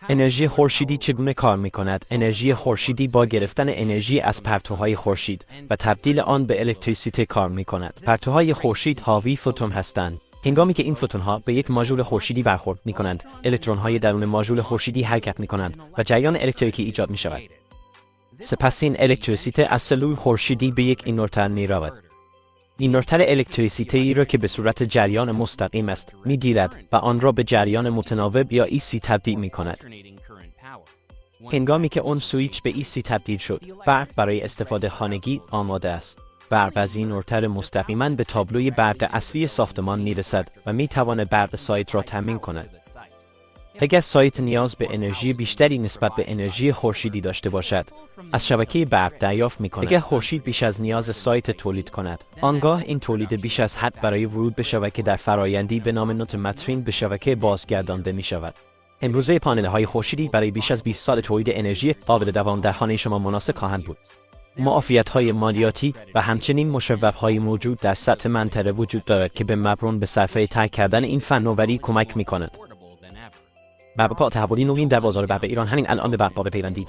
انرژی خورشیدی چگونه کار می‌کند؟ انرژی خورشیدی با گرفتن انرژی از پرتوهای خورشید و تبدیل آن به الکتریسیته کار می‌کند. پرتوهای خورشید حاوی فوتون هستند. هنگامی که این فوتون‌ها به یک ماژول خورشیدی برخورد می‌کنند، الکترون‌های درون ماژول خورشیدی حرکت می‌کنند و جریان الکتریکی ایجاد می‌شود. سپس این الکتریسیته از سلول خورشیدی به یک اینورتر می‌رود. اینورتر الکتریسیته‌ای را که به صورت جریان مستقیم است می‌گیرد و آن را به جریان متناوب یا ایسی تبدیل می‌کند. هنگامی که آن سویچ به ایسی تبدیل شد، برق برای استفاده خانگی آماده است. برق از این اینورتر مستقیما به تابلوی برق اصلی ساختمان می‌رسد و می‌تواند برق سایت را تامین کند. اگر سایت نیاز به انرژی بیشتری نسبت به انرژی خورشیدی داشته باشد، از شبکه برق دریافت می‌کند. اگر خورشید بیش از نیاز سایت تولید کند، آنگاه این تولید بیش از حد برای ورود به شبکه در فرایندی به نام نوتومترین به شبکه بازگردانده می‌شود. امروزه پانل‌های خورشیدی برای بیش از 20 سال تولید انرژی قابل دوام در خانه شما مناسب خواهند بود. معافیت‌های مالیاتی و همچنین مشوق‌های موجود در سطح منطقه وجود دارد که به مبرون به صرفه ترک کردن این فناوری کمک می‌کند. برق پا تحولی نوین در بازار برق ایران همین الان به برق بپیوندید.